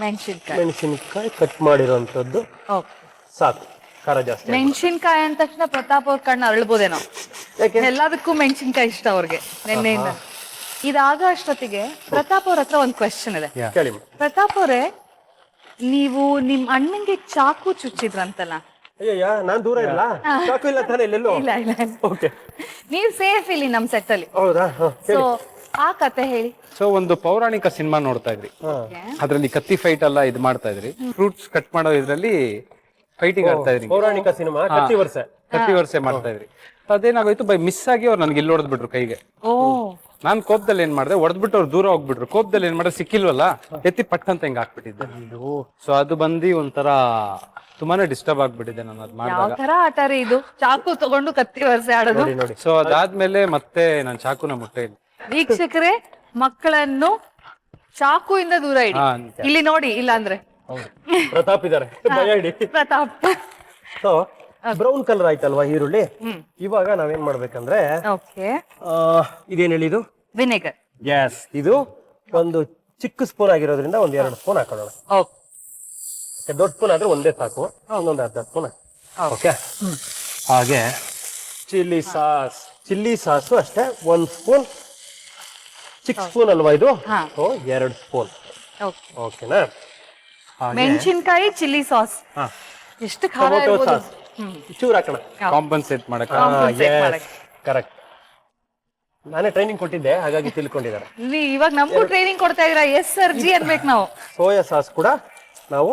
ಮೆಣಸಿನಕಾಯಿ ಕಟ್ ಮಾಡಿರೋಂಥದ್ದು. ಓಕೆ, ಸಾಕು, ಖಾರ ಜಾಸ್ತಿ. ಮೆಣಸಿನ್ಕಾಯಿ ಅಂದ ತಕ್ಷಣ ಪ್ರತಾಪ್ ಅವ್ರ ಕಣ್ಣು ಅರಳ್ಬೋದೇನೋ, ಎಲ್ಲದಕ್ಕೂ ಮೆಣಸಿನ್ಕಾಯಿ ಇಷ್ಟ ಅವ್ರಿಗೆ ನಿನ್ನೆಯಿಂದ. ಇದಾಗ ಅಷ್ಟೊತ್ತಿಗೆ ಪ್ರತಾಪ್ ಅವ್ರ ಹತ್ರ ಒಂದು ಕ್ವೆಶ್ಚನ್ ಇದೆ. ಕೇಳಿ. ಪ್ರತಾಪ್ ಅವರೇ, ನೀವು ನಿಮ್ ಅಣ್ಣಂಗೆ ಚಾಕು ಚುಚ್ಚಿದ್ರಂತಲ್ಲ? ಅಯ್ಯಯ್ಯ, ನಾನ್ ದೂರ ಇಲ್ಲ, ಚಾಕು ಇಲ್ಲ ತಾನೆ ಎಲ್ಲೆಲ್ಲೋ. ಇಲ್ಲ ಇಲ್ಲ, ಓಕೆ, ನೀವ್ ಸೇಫ್ ಇಲ್ಲಿ ನಮ್ ಸೆಟ್ ಅಲ್ಲಿ. ಹೌದಾ? ಸೊ ಆ ಕತೆ ಹೇಳಿ. ಸೊ ಒಂದು ಪೌರಾಣಿಕ ಸಿನಿಮಾ ನೋಡ್ತಾ ಇದ್ರಿ, ಅದ್ರಲ್ಲಿ ಕತ್ತಿ ಫೈಟ್ ಎಲ್ಲ ಇದು ಮಾಡ್ತಾ ಇದ್ರಿ, ಫ್ರೂಟ್ಸ್ ಕಟ್ ಮಾಡೋ ಇದ್ರಲ್ಲಿ ಫೈಟಿಂಗ್ ಆಡ್ತಾ ಇದ್ರಿ. ಪೌರಾಣಿಕ ಸಿನಿಮಾ ಕತ್ತಿ ವರ್ಷೆ ಮಾಡ್ತಾ ಇದ್ರಿ. ಅದೇನಾಗೋಯ್ತು, ಬೈ ಮಿಸ್ ಆಗಿ ಅವ್ರು ನನ್ಗೆ ಇಲ್ಲಿ ಹೊಡೆದ್ಬಿಟ್ರು ಕೈಗೆ. ಓ, ನಾನ್ ಕೋಪದಲ್ಲಿ ಏನ್ ಮಾಡಿದೆ, ಹೊಡೆದ್ಬಿಟ್ಟು ಅವ್ರು ದೂರ ಹೋಗ್ಬಿಟ್ರು. ಕೋಪದಲ್ಲಿ ಏನ್ ಮಾಡಿದೆ, ಸಿಕ್ಕಿಲ್ವಲ್ಲ, ಎತ್ತಿ ಪಟ್ ಅಂತ ಹಿಂಗ್ ಹಾಕ್ಬಿಟ್ಟಿದ್ದೆ. ಸೊ ಅದು ಬಂದು ಒಂಥರ ತುಂಬಾನೇ ಡಿಸ್ಟರ್ಬ್ ಆಗ್ಬಿಟ್ಟಿದೆ ನಾನು ಅದ್ ಯಾವ ಮಾಡಿದಾಗ. ತರ ಆಟ ರೀ ಇದು, ಚಾಕು ತಗೊಂಡು ಕತ್ತಿ ವರ್ಷೆ ಆಡೋದು. ನೋಡಿ. ಸೊ ಅದಾದ್ಮೇಲೆ ಮತ್ತೆ ನಾನು ಚಾಕುನ ಮುಟ್ಟೆ ಇಲ್ಲ. ವೀಕ್ಷಕರೇ, ಮಕ್ಕಳನ್ನು ಚಾಕುಯಿಂದ ದೂರ ಇಡಿ. ಇಲ್ಲಿ ನೋಡಿ, ಇಲ್ಲ ಅಂದ್ರೆ ಪ್ರತಾಪ್ ಇದಾರೆ, ಭಯ ಇಡಿ. ಪ್ರತಾಪ್. ಸೊ ಬ್ರೌನ್ ಕಲರ್ ಆಯ್ತಲ್ವಾ ಈರುಳ್ಳಿ. ಇವಾಗ ನಾವೇನ್ ಮಾಡ್ಬೇಕಂದ್ರೆ, ಓಕೆ, ಇದೇನ್ ಹೇಳಿದು? ವಿನೆಗರ್. ಎಸ್, ಇದು ಒಂದು ಚಿಕ್ಕ ಸ್ಪೂನ್ ಆಗಿರೋದ್ರಿಂದ 1-2 ಸ್ಪೂನ್ ಹಾಕೊಳ್ಳೋಣ. ಓಕೆ, ದೊಡ್ಡ ಸ್ಪೂನ್ ಆದ್ರೆ ಒಂದೇ ಸಾಕು, ಇನ್ನೊಂದು ಅರ್ಧ ಸ್ಪೂನ್. ಓಕೆ. ಹಾಗೆ ಚಿಲ್ಲಿ ಸಾಸು ಅಷ್ಟೇ 1 ಸ್ಪೂನ್. ಚಿಕ್ಕ ಸ್ಪೂನ್ ಅಲ್ವಾ ಇದು? 2 ಸ್ಪೂನ್. ಓಕೆನಾ? ಮೆಣಸಿನ್ಕಾಯಿ, ಚಿಲ್ಲಿ ಸಾಸ್, ಎಷ್ಟು ಖಾರ ಟೊಮೊಟೊ ಇರ್ಬೋದು. ಸಾಸ್ ಚೂರ್ ಹಾಕೋಣ, ಕಾಂಪನ್ಸೇಟ್ ಮಾಡಕ್ಕೆ. ಕರೆಕ್ಟ್. ನಾನೇ ಟ್ರೈನಿಂಗ್ ಕೊಟ್ಟಿದ್ದೆ, ಹಾಗಾಗಿ ತಿಳ್ಕೊಂಡಿದ್ದಾರೆ. ಇವಾಗ ನಮಗೂ ಟ್ರೈನಿಂಗ್ ಕೊಡ್ತಾ ಇದೀರಾ? ಎಸ್ ಸರ್ ಜಿ ಅನ್ಬೇಕು ನಾವು. ಸೋಯಾ ಸಾಸ್ ಕೂಡ ನಾವು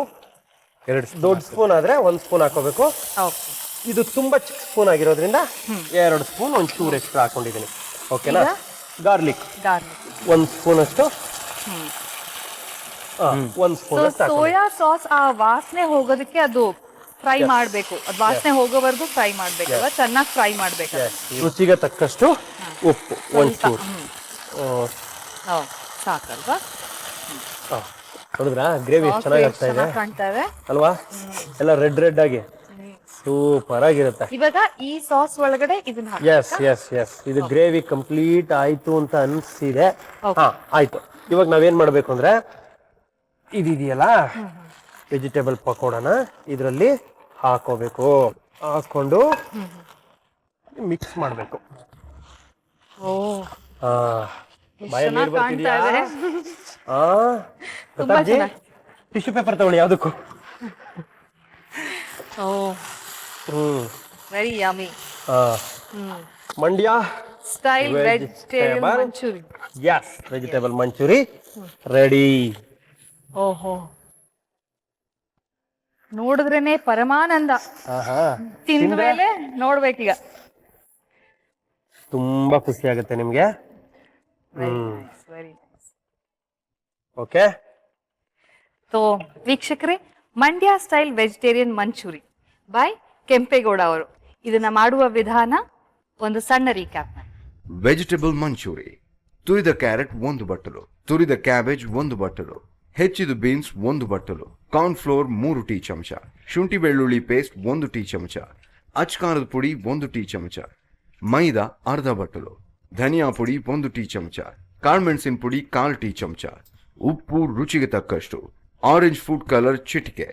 2 ದೊಡ್ಡ ಸ್ಪೂನ್ ಆದ್ರೆ 1 ಸ್ಪೂನ್ ಹಾಕೋಬೇಕು. ಇದು ತುಂಬಾ ಚಿಕ್ಕ ಸ್ಪೂನ್ ಆಗಿರೋದ್ರಿಂದ 2 ಸ್ಪೂನ್ ಒಂಚೂರು ಎಕ್ಸ್ಟ್ರಾ ಹಾಕೊಂಡಿದ್ದೀನಿ. ಓಕೆನಾ? ಗಾರ್ಲಿಕ್ 1 ಸ್ಪೂನ್ ಅಷ್ಟು. 1 ಸ್ಪೂನ್ ಅಷ್ಟು. ಸೋಯಾ ಸಾಸ್ ಆ ವಾಸನೆ ಹೋಗೋದಕ್ಕೆ ಅದು ಫ್ರೈ ಮಾಡ್ಬೇಕು, ಅದ್ ವಾಸನೆ ಹೋಗೋವರೆಗೂ ಫ್ರೈ ಮಾಡ್ಬೇಕಲ್ವಾ, ಚೆನ್ನಾಗಿ ಫ್ರೈ ಮಾಡ್ಬೇಕು. ರುಚಿಗೆ ತಕ್ಕಷ್ಟು ಉಪ್ಪು ಒಂಚೂರು. ಸಾಕಲ್ವಾ? ನೋಡಿದ್ರಾ ಗ್ರೇವಿ ಎಷ್ಟು ಚೆನ್ನಾಗಿ ಆಗ್ತಾ ಇದೆ ಕಾಣ್ತಾ ಇದೆ ಅಲ್ವಾ? ಎಲ್ಲ ರೆಡ್ ಆಗಿ ಸೂಪರ್ ಆಗಿರುತ್ತೆ. ಇವಾಗ ಈ ಸಾಸ್ ಒಳಗಡೆ ಇದನ್ನ ಎಸ್ ಎಸ್ ಎಸ್ ಇದು ಗ್ರೇವಿ ಕಂಪ್ಲೀಟ್ ಆಯ್ತು ಅಂತ ಅನ್ಸಿದೆ. ಹಾ ಆಯ್ತು. ಇವಾಗ ನಾವೇನ್ ಮಾಡ್ಬೇಕು ಅಂದ್ರೆ ಇದೆಯಲ್ಲ ವೆಜಿಟೇಬಲ್ ಪಕೋಡನ ಇದರಲ್ಲಿ ಹಾಕೋಬೇಕು. ಹಾಕೊಂಡು ಮಿಕ್ಸ್ ಮಾಡ್ಬೇಕು. ಟಿಶ್ಯೂ ಪೇಪರ್ ತಗೊಳ್ಳಿ ಯಾವ್ದಕ್ಕೂ. Very yummy. Mandya style vegetable manchurian. Yes, vegetable manchurian ready. ಓಹೋ, ನೋಡಿದ್ರೇನೆ ಪರಮಾನಂದ. ತಿಂದ ಮೇಲೆ ನೋಡ್ಬೇಕೀಗ. ತುಂಬಾ ಖುಷಿ ಆಗುತ್ತೆ ನಿಮ್ಗೆ. Very okay. ಸೊ ವೀಕ್ಷಕರೇ, Mandya style vegetarian manchurian by Kempegowda ಅವರು. ಇದನ್ನ ಮಾಡುವ ವಿಧಾನ ಒಂದು ಸಣ್ಣ ರೀಕ್ಯಾಪ್. ವೆಜಿಟೇಬಲ್ ಮಂಚೂರಿ: ತುರಿದ ಕ್ಯಾರೆಟ್ 1 ಬಟ್ಟಲು, ತುರಿದ ಕ್ಯಾಬೇಜ್ 1 ಬಟ್ಟಲು, ಹೆಚ್ಚಿದ ಬೀನ್ಸ್ 1 ಬಟ್ಟಲು, ಕಾರ್ನ್ ಫ್ಲೋರ್ 3 ಟೀ ಚಮಚ, ಶುಂಠಿ ಬೆಳ್ಳುಳ್ಳಿ ಪೇಸ್ಟ್ 1 ಟೀ ಚಮಚ, ಅಚ್ಕಾರದ ಪುಡಿ 1 ಟೀ ಚಮಚ, ಮೈದಾ ಅರ್ಧ ಬಟ್ಟಲು, ಧನಿಯಾ ಪುಡಿ 1 ಟೀ ಚಮಚ, ಕಾಳುಮೆಣಸಿನ ಪುಡಿ 1/4 ಟೀ ಚಮಚ, ಉಪ್ಪು ರುಚಿಗೆ ತಕ್ಕಷ್ಟು, ಆರೆಂಜ್ ಫುಡ್ ಕಲರ್ ಚಿಟಿಕೆ,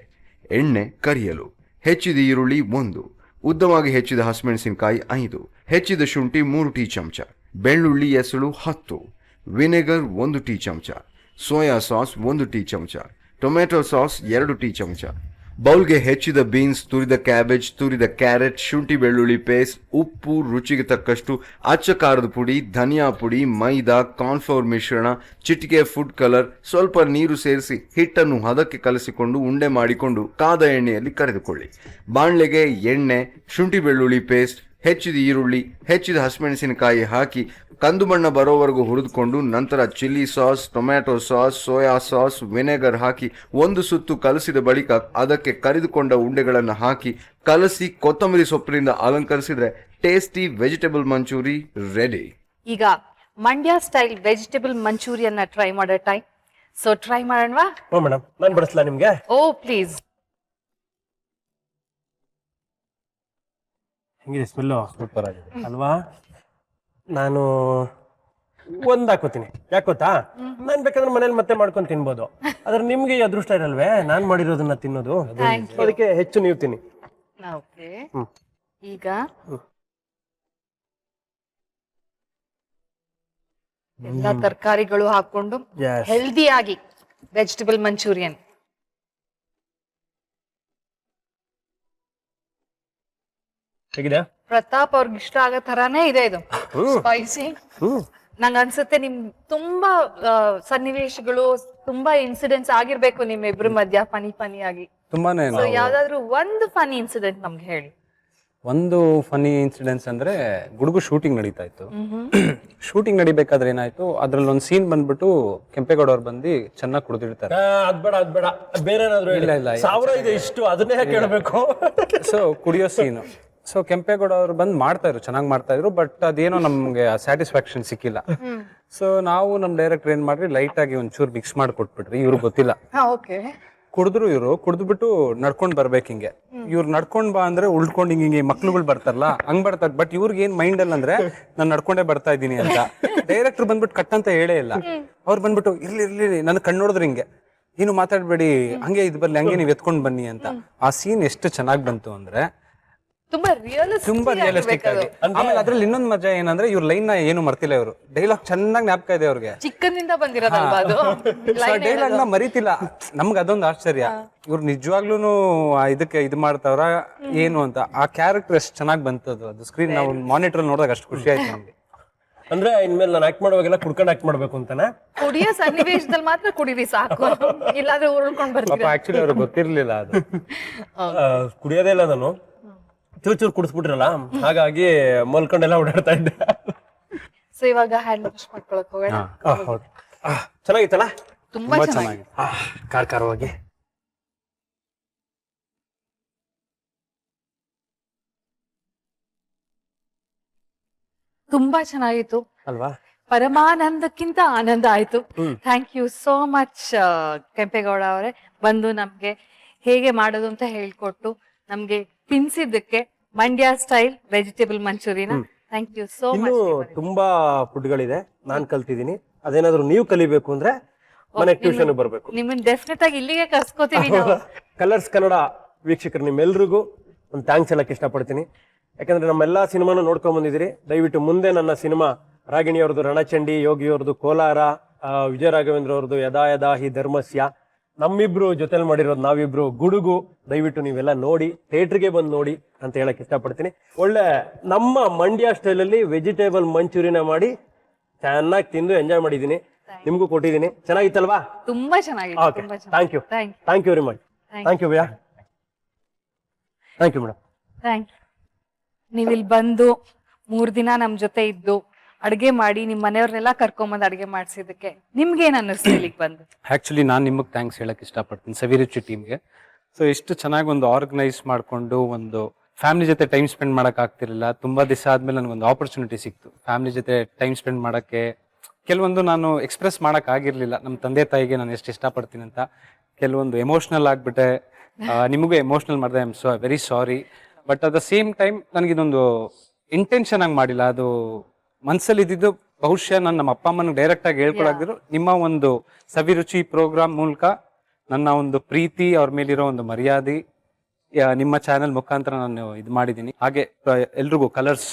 ಎಣ್ಣೆ ಕರಿಯಲು, ಹೆಚ್ಚಿದ ಈರುಳ್ಳಿ 1, ಉದ್ದವಾಗಿ ಹೆಚ್ಚಿದ ಹಸಿಮೆಣಸಿನಕಾಯಿ 5, ಹೆಚ್ಚಿದ ಶುಂಠಿ 3 ಟೀ ಚಮಚ, ಬೆಳ್ಳುಳ್ಳಿ ಎಸಳು 10, ವಿನೆಗರ್ 1 ಟೀ ಚಮಚ, ಸೋಯಾ ಸಾಸ್ 1 ಟೀ ಚಮಚ, ಟೊಮೆಟೊ ಸಾಸ್ 2 ಟೀ ಚಮಚ, ಬೌಲ್ಗೆ ಹೆಚ್ಚಿದ ಬೀನ್ಸ್, ತುರಿದ ಕ್ಯಾಬೇಜ್, ತುರಿದ ಕ್ಯಾರೆಟ್, ಶುಂಠಿ ಬೆಳ್ಳುಳ್ಳಿ ಪೇಸ್ಟ್, ಉಪ್ಪು ರುಚಿಗೆ ತಕ್ಕಷ್ಟು, ಅಚ್ಚ ಖಾರದ ಪುಡಿ, ಧನಿಯಾ ಪುಡಿ, ಮೈದಾ, ಕಾರ್ನ್ಫ್ಲವರ್ ಮಿಶ್ರಣ, ಚಿಟಿಕೆ ಫುಡ್ ಕಲರ್, ಸ್ವಲ್ಪ ನೀರು ಸೇರಿಸಿ ಹಿಟ್ಟನ್ನು ಹದಕ್ಕೆ ಕಲಸಿಕೊಂಡು ಉಂಡೆ ಮಾಡಿಕೊಂಡು ಕಾದ ಎಣ್ಣೆಯಲ್ಲಿ ಕರೆದುಕೊಳ್ಳಿ. ಬಾಣಲೆಗೆ ಎಣ್ಣೆ, ಶುಂಠಿ ಬೆಳ್ಳುಳ್ಳಿ ಪೇಸ್ಟ್, ಹೆಚ್ಚಿದ ಈರುಳ್ಳಿ, ಹೆಚ್ಚಿದ ಹಸಿಮೆಣಸಿನಕಾಯಿ ಹಾಕಿ ಕಂದು ಬಣ್ಣ ಬರೋವರೆಗೂ ಹುರಿದುಕೊಂಡು ನಂತರ chilli sauce, tomato sauce, soya sauce, vinegar ಹಾಕಿ 1 ಸುತ್ತು ಕಲಸಿದ ಬಳಿಕ ಅದಕ್ಕೆ ಕರಿದುಕೊಂಡ ಉಂಡೆಗಳನ್ನು ಹಾಕಿ ಕಲಸಿ ಕೊತ್ತಂಬರಿ ಸೊಪ್ಪಿನಿಂದ ಅಲಂಕರಿಸಿದ್ರೆ ಟೇಸ್ಟಿ ವೆಜಿಟೇಬಲ್ ಮಂಚೂರಿ ರೆಡಿ. ಈಗ ಮಂಡ್ಯ ಸ್ಟೈಲ್ ವೆಜಿಟೇಬಲ್ ಮಂಚೂರಿಯನ್ನ ಟ್ರೈ ಮಾಡೋ ಟೈಮ್. ಸೊ ಟ್ರೈ ಮಾಡೋಣವಾ? ಓ ಮೇಡಮ್, ನಾನು ಬಡಿಸ್ಲಾ ನಿಮ್ಗೆ? Oh please. ಹೆಂಗಿದೆ ಸ್ಮೆಲ್ಲು? ಸೂಪರ್ ಆಗಿದೆ ಅಲ್ವಾ? ನಾನು ಒಂದ್ ಹಾಕೋತೀನಿ. ಯಾಕೆ ಗೊತ್ತಾ? ನಾನ್ ಬೇಕಾದ್ರೆ ಮನೇಲಿ ಮತ್ತೆ ಮಾಡ್ಕೊಂಡು ತಿನ್ಬೋದು. ಆದ್ರೆ ನಿಮ್ಗೆ ಈ ಅದೃಷ್ಟ ಇರಲ್ವೇ ನಾನ್ ಮಾಡಿರೋದನ್ನ ತಿನ್ನೋದು. ಅದಕ್ಕೆ ಹೆಚ್ಚು ನೀವು ತಿನ್ನಿ. ಓಕೆ. ಈಗ ಎಲ್ಲ ತರಕಾರಿಗಳು ಹಾಕೊಂಡು ಹೆಲ್ದಿ ಆಗಿ ವೆಜಿಟೇಬಲ್ ಮಂಚೂರಿಯನ್. ಹೇಗಿದೆ? ಪ್ರತಾಪ್ ಅವ್ರಿಗೆ ಇಷ್ಟ ಆಗೋ ತರಾನೇ ಇದೆ ಇದು. ಸ್ಪೈಸಿ. ನಂಗೆ ಅನ್ಸುತ್ತೆ ನಿಮ್ ತುಂಬಾ ಸನ್ನಿವೇಶಗಳು, ತುಂಬಾ ಇನ್ಸಿಡೆಂಟ್ಸ್ ಆಗಿರ್ಬೇಕು ನಿಮ್ ಇಬ್ರ ಮಧ್ಯ ಫನಿ ಆಗಿ. ತುಂಬಾನೇ. So, ಯಾವ್ದಾದ್ರು ಒಂದು ಫನಿ ಇನ್ಸಿಡೆಂಟ್ ನಮ್ಗೆ ಹೇಳಿ. ಒಂದು ಫನಿ ಇನ್ಸಿಡೆನ್ಸ್ ಅಂದ್ರೆ ಗುಡುಗು ಶೂಟಿಂಗ್ ನಡೀತಾ ಇತ್ತು. ಶೂಟಿಂಗ್ ನಡಿಬೇಕಾದ್ರೆ ಏನಾಯ್ತು, ಅದ್ರಲ್ಲಿ ಒಂದು ಸೀನ್ ಬಂದ್ಬಿಟ್ಟು ಕೆಂಪೇಗೌಡ ಅವ್ರು ಬಂದು ಚೆನ್ನಾಗಿ ಕುಡಿದಿರ್ತಾರೆ. ಅದ್ಬೇಡ ಬೇರೆ ಏನಾದ್ರು ಇಲ್ಲ 1000 ಇದೆ ಇಷ್ಟು ಅದನ್ನೇ ಕೇಳಬೇಕು. ಸೊ ಕುಡಿಯೋ ಸೀನು. ಸೊ ಕೆಂಪೇಗೌಡ ಅವ್ರು ಬಂದು ಮಾಡ್ತಾ ಇದ್ರು, ಚೆನ್ನಾಗಿ ಮಾಡ್ತಾ ಇದ್ರು. ಬಟ್ ಅದೇನೋ ನಮ್ಗೆ ಸ್ಯಾಟಿಸ್ಫ್ಯಾಕ್ಷನ್ ಸಿಕ್ಕಿಲ್ಲ. ಸೊ ನಾವು ನಮ್ ಡೈರೆಕ್ಟರ್ ಏನ್ ಮಾಡ್ರಿ, ಲೈಟ್ ಆಗಿ ಒಂಚೂರು ಮಿಕ್ಸ್ ಮಾಡಿ ಕೊಟ್ಬಿಟ್ರಿ. ಇವ್ರಿಗೆ ಗೊತ್ತಿಲ್ಲ. ಕುಡಿದ್ರು. ಇವ್ರು ಕುಡಿದ್ಬಿಟ್ಟು ನಡ್ಕೊಂಡ್ ಬರ್ಬೇಕು ಹಿಂಗೆ. ಇವ್ರು ನಡ್ಕೊಂಡ್ ಬಾ ಅಂದ್ರೆ ಉಳ್ಕೊಂಡ್ ಹಿಂಗೆ ಮಕ್ಳುಗಳು ಬರ್ತಾರಲ್ಲ ಹಂಗ್ ಬರ್ತಾರೆ. ಬಟ್ ಇವ್ರಿಗೆ ಏನ್ ಮೈಂಡ್ ಅಲ್ಲಿ ಅಂದ್ರೆ ನಾನು ನಡ್ಕೊಂಡೇ ಬರ್ತಾ ಇದ್ದೀನಿ ಅಂತ. ಡೈರೆಕ್ಟರ್ ಬಂದ್ಬಿಟ್ಟು ಕಟ್ ಅಂತ ಹೇಳೇ ಇಲ್ಲ. ಅವ್ರು ಬಂದ್ಬಿಟ್ಟು ಇರ್ಲಿ ನನ್ ಕಣ್ ನೋಡಿದ್ರು ಹಿಂಗೆ, ಏನು ಮಾತಾಡ್ಬೇಡಿ, ಹಂಗೆ ಇದು ಬರ್ಲಿ, ಹಂಗೆ ನೀವ್ ಎತ್ಕೊಂಡ್ ಬನ್ನಿ ಅಂತ. ಆ ಸೀನ್ ಎಷ್ಟು ಚೆನ್ನಾಗ್ ಬಂತು ಅಂದ್ರೆ ತುಂಬಾ ರಿಯಲಿಸ್ಟಿಕ್ ಆಗಿ. ಆಮೇಲೆ ಅದ್ರಲ್ಲಿ ಇನ್ನೊಂದ್ ಮಜಾ ಏನಂದ್ರೆ ಇವ್ರ ಲೈನ್ ನ ಏನು ಮರ್ತಿಲ್ಲ. ಇವರು ಡೈಲಾಗ್ ಚೆನ್ನಾಗಿ ಜ್ಞಾಪಕ ಇದೆ ಅವ್ರಿಗೆ. ಚಿಕ್ಕನಿಂದ ಬಂದಿರೋದಲ್ವಾ ಅದು? ಡೈಲಾಗ್ ನ ಮರಿತಿಲ್ಲ. ನಮ್ಗೆ ಅದೊಂದು ಆಶ್ಚರ್ಯ, ಇವ್ರು ನಿಜವಾಗ್ಲೂನು ಇದಕ್ಕೆ ಇದು ಮಾಡ್ತಾವ್ರ ಏನು ಅಂತ. ಆ ಕ್ಯಾರೆಕ್ಟರ್ ಎಷ್ಟು ಚೆನ್ನಾಗಿ ಬಂತದ್ದು. ಅದು ಸ್ಕ್ರೀನ್ ನಾವು ಮಾನಿಟರ್ ನೋಡಿದಾಗ ಅಷ್ಟು ಖುಷಿ ಆಯ್ತು ನಮ್ಗೆ. ಅಂದ್ರೆ ಇನ್ಮೇಲೆ ನಾನು ಆಕ್ಟ್ ಮಾಡುವಾಗೆಲ್ಲ ಕುಡ್ಕೊಂಡು ಆಕ್ಟ್ ಮಾಡ್ಬೇಕು ಅಂತಾನೆ. ಕುಡಿಯೋ ಸನ್ನಿವೇಶದಲ್ಲಿ ಮಾತ್ರ ಕುಡೀರಿ ಸಾಕು, ಇಲ್ಲಾಂದ್ರೆ ಉಳ್ಕೊಂಡ್ ಬರ್ತೀವಿ. ಆಕ್ಚುಲಿ ಅವ್ರಿಗೆ ಗೊತ್ತಿರ್ಲಿಲ್ಲ ಅದು. ಕುಡಿಯೋದೇ ಇಲ್ಲ ನಾನು, ಚೂರು ಕುಡಿಸ್ಬಿಟ್ರಲ್ಲ, ಹಾಗಾಗಿ ಮಲ್ಕೊಂಡೆಲ್ಲ ಓಡಾಡ್ತಾ ಇದ್ದೆ. ಸೊ ಇವಾಗ ಹ್ಯಾಂಡ್ ವಾಶ್ ಮಾಡ್ಕೊಳಕ್ ಹೋಗೋಣ. ಚೆನ್ನಾಗಿತ್ತಲ್ಲ? ತುಂಬಾ ಚೆನ್ನಾಗಿ ಖಾರವಾಗಿ. ತುಂಬಾ ಚೆನ್ನಾಗಿತ್ತು. ಅಲ್ವಾ? ಪರಮಾನಂದಕ್ಕಿಂತ ಆನಂದ ಆಯ್ತು. Thank you so much Kempegowda ಅವರೇ, ಬಂದು ನಮ್ಗೆ ಹೇಗೆ ಮಾಡೋದು ಅಂತ ಹೇಳ್ಕೊಟ್ಟು ನಮ್ಗೆ ತಿನ್ಸಿದ್ದಕ್ಕೆ ಮಂಡ್ಯ ಸ್ಟೈಲ್ ವೆಜಿಟೇಬಲ್ ಮಂಚೂರಿನ. ಥ್ಯಾಂಕ್ ಯು ಸೋ ಇನ್ನು ಮಚ್. ತುಂಬಾ ಫುಡ್ಗಳಿದೆ, ನಾನ್ ಕಲ್ತಿದ್ದೀನಿ. ಅದೇನಾದ್ರೂ ನೀವು ಕಲಿಬೇಕು ಅಂದ್ರೆ ಮನೆಗೆ ಟ್ಯೂಷನ್ ಬರ್ಬೇಕು. ನಿಮ್ಮನ್ನ ಡೆಫಿನೆಟ್ ಆಗಿ ಇಲ್ಲಿಗೆ ಕರ್ಸ್ಕೋತೀವಿ ನಾವು. ಕಲರ್ಸ್ ಕನ್ನಡ ವೀಕ್ಷಕರು ನಿಮ್ಮೆಲ್ರಿಗೂ ಒಂದು ಥ್ಯಾಂಕ್ಸ್ ಹೇಳಕ್ ಇಷ್ಟಪಡ್ತೀನಿ. ಯಾಕಂದ್ರೆ ನಮ್ಮೆಲ್ಲಾ ಸಿನಿಮಾನು ನೋಡ್ಕೊಂಡ್ ಬಂದಿದ್ದೀರಿ. ದಯವಿಟ್ಟು ಮುಂದೆ ನನ್ನ ಸಿನಿಮಾ ರಾಗಿಣಿಯವ್ರದ್ದು ರಣಚಂಡಿ, ಯೋಗಿಯವ್ರದ್ದು ಕೋಲಾರ, ವಿಜಯ ರಾಘವೇಂದ್ರ ಅವ್ರದ್ದು ಯದಾ ಯದಾ ಹಿ ಧರ್ಮಸ್ಯ, ನಮ್ಮಿಬ್ರು ಜೊತೆಲಿ ಮಾಡಿರೋದು ನಾವಿಬ್ರು ಗುಡುಗು. ದಯವಿಟ್ಟು ನೀವೆಲ್ಲ ನೋಡಿ, ಥಿಯೇಟ್ರಿಗೆ ಬಂದು ನೋಡಿ ಅಂತ ಹೇಳಕ್ ಇಷ್ಟಪಡ್ತೀನಿ. ಒಳ್ಳೆ ನಮ್ಮ ಮಂಡ್ಯ ಸ್ಟೈಲಲ್ಲಿ ವೆಜಿಟೇಬಲ್ ಮಂಚೂರಿನ ಮಾಡಿ ಚೆನ್ನಾಗಿ ತಿಂದು ಎಂಜಾಯ್ ಮಾಡಿದ್ದೀನಿ. ನಿಮ್ಗೂ ಕೊಟ್ಟಿದ್ದೀನಿ. ಚೆನ್ನಾಗಿತ್ತಲ್ವಾ? ತುಂಬಾ ಚೆನ್ನಾಗಿತ್ತು. Okay, thank you very much. Thank you ಭಯ್ಯ. Thank you madam. Thank you. ನೀವು ಇಲ್ಲಿ ಬಂದು 3 ದಿನ ನಮ್ ಜೊತೆ ಇದ್ದು ಅಡ್ಗೆ ಮಾಡಿ ನಿಮ್ ಮನೆಯವ್ರನ್ನೆಲ್ಲ ಕರ್ಕೊಂಬಂದು ಅಡ್ಗೆ ಮಾಡಿಸಿದಕ್ಕೆ ನಿಮ್ಗೆ ಏನ್ ಅನ್ನಿಸ್ತು ಇಲ್ಲಿಗೆ ಬಂದು? ಆಕ್ಚುಲಿ ನಾನು ನಿಮಗೆ ಥ್ಯಾಂಕ್ಸ್ ಹೇಳಕ್ ಇಷ್ಟಪಡ್ತೀನಿ ಸವಿರುಚಿ ಟೀಮ್ಗೆ. ಸೊ ಇಷ್ಟು ಚೆನ್ನಾಗಿ ಒಂದು ಆರ್ಗನೈಸ್ ಮಾಡಿಕೊಂಡು ಒಂದು ಫ್ಯಾಮಿಲಿ ಜೊತೆ ಟೈಮ್ ಸ್ಪೆಂಡ್ ಮಾಡಕ್ ಆಗ್ತಿರ್ಲಿಲ್ಲ. ತುಂಬಾ ದಿವಸ ಆದ್ಮೇಲೆ ನನಗೊಂದು ಆಪರ್ಚುನಿಟಿ ಸಿಕ್ತು ಫ್ಯಾಮಿಲಿ ಜೊತೆ ಟೈಮ್ ಸ್ಪೆಂಡ್ ಮಾಡಕ್ಕೆ. ಕೆಲವೊಂದು ನಾನು ಎಕ್ಸ್ಪ್ರೆಸ್ ಮಾಡಕ್ ಆಗಿರ್ಲಿಲ್ಲ ನಮ್ಮ ತಂದೆ ತಾಯಿಗೆ ನಾನು ಎಷ್ಟು ಇಷ್ಟಪಡ್ತೀನಿ ಅಂತ. ಕೆಲವೊಂದು ಎಮೋಷ್ನಲ್ ಆಗ್ಬಿಟ್ಟೆ, ನಿಮಗೂ ಎಮೋಷ್ನಲ್ ಮಾಡಿದೆ. I am very sorry. But at the same time ನನಗಿದೊಂದು ಇಂಟೆನ್ಷನ್ ಆಗಿ ಮಾಡಿಲ್ಲ, ಅದು ಮನ್ಸಲ್ಲಿ ಇದ್ದಿದ್ದು. ಬಹುಶಃ ನಾನು ನಮ್ಮ ಅಪ್ಪ ಅಮ್ಮನಿಗೆ ಡೈರೆಕ್ಟ್ ಆಗಿ ಹೇಳ್ಕೊಳಾಗಿದ್ರು ನಿಮ್ಮ ಒಂದು ಸವಿರುಚಿ ಪ್ರೋಗ್ರಾಮ್ ಮೂಲಕ ನನ್ನ ಒಂದು ಪ್ರೀತಿ, ಅವ್ರ ಮೇಲಿರೋ ಒಂದು ಮರ್ಯಾದೆ ನಿಮ್ಮ ಚಾನೆಲ್ ಮುಖಾಂತರ ನಾನು ಇದು ಮಾಡಿದ್ದೀನಿ. ಹಾಗೆ ಎಲ್ರಿಗೂ ಕಲರ್ಸ್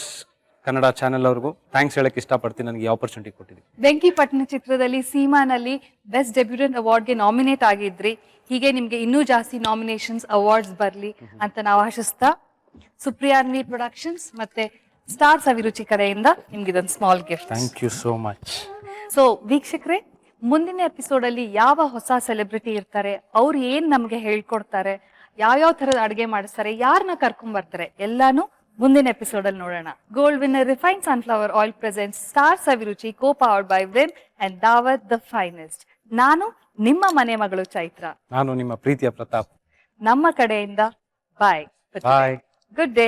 ಕನ್ನಡ ಚಾನೆಲ್ ಅವ್ರಿಗೂ ಥ್ಯಾಂಕ್ಸ್ ಹೇಳಕ್ ಇಷ್ಟಪಡ್ತೀನಿ, ನನಗೆ ಆಪರ್ಚುನಿಟಿ ಕೊಟ್ಟಿದ್ದೀನಿ. ಬೆಂಕಿಪಟ್ಟಣ ಚಿತ್ರದಲ್ಲಿ ಸೀಮಾನಲ್ಲಿ ಬೆಸ್ಟ್ ಡೆಬ್ಯೂಟೆಂಟ್ ಅವಾರ್ಡ್ಗೆ ನಾಮಿನೇಟ್ ಆಗಿದ್ರಿ. ಹೀಗೆ ನಿಮ್ಗೆ ಇನ್ನೂ ಜಾಸ್ತಿ ನಾಮಿನೇಷನ್ಸ್, ಅವಾರ್ಡ್ಸ್ ಬರ್ಲಿ ಅಂತ ನಾವು ಆಶಿಸ್ತಾ, ಸುಪ್ರಿಯಾನ್ವಿ ಪ್ರೊಡಕ್ಷನ್ಸ್ ಮತ್ತೆ ಸ್ಟಾರ್ ಸವಿರುಚಿ ಕಡೆಯಿಂದ ನಿಮ್ಗೆ ಇದೊಂದು small gift. Thank you so much. So ವೀಕ್ಷಕರೇ, ಮುಂದಿನ ಎಪಿಸೋಡ್ ಅಲ್ಲಿ ಯಾವ ಹೊಸ ಸೆಲೆಬ್ರಿಟಿ ಇರ್ತಾರೆ, ಅವ್ರು ಏನ್ ನಮ್ಗೆ ಹೇಳ್ಕೊಡ್ತಾರೆ, ಯಾವ್ಯಾವ ತರದ ಅಡುಗೆ ಮಾಡಿಸ್ತಾರೆ, ಯಾರನ್ನ ಕರ್ಕೊಂಡ್ ಬರ್ತಾರೆ, ಎಲ್ಲಾನು ಮುಂದಿನ ಎಪಿಸೋಡ್ ಅಲ್ಲಿ ನೋಡೋಣ. Gold winner refine sunflower oil presents star Saviruchi co powered by Vim and Dawat the finest. ನಾನು ನಿಮ್ಮ ಮನೆ ಮಗಳು ಚೈತ್ರ. ನಾನು ನಿಮ್ಮ ಪ್ರೀತಿಯ ಪ್ರತಾಪ್. ನಮ್ಮ ಕಡೆಯಿಂದ ಬಾಯ್. ಬಾಯ್. Good day.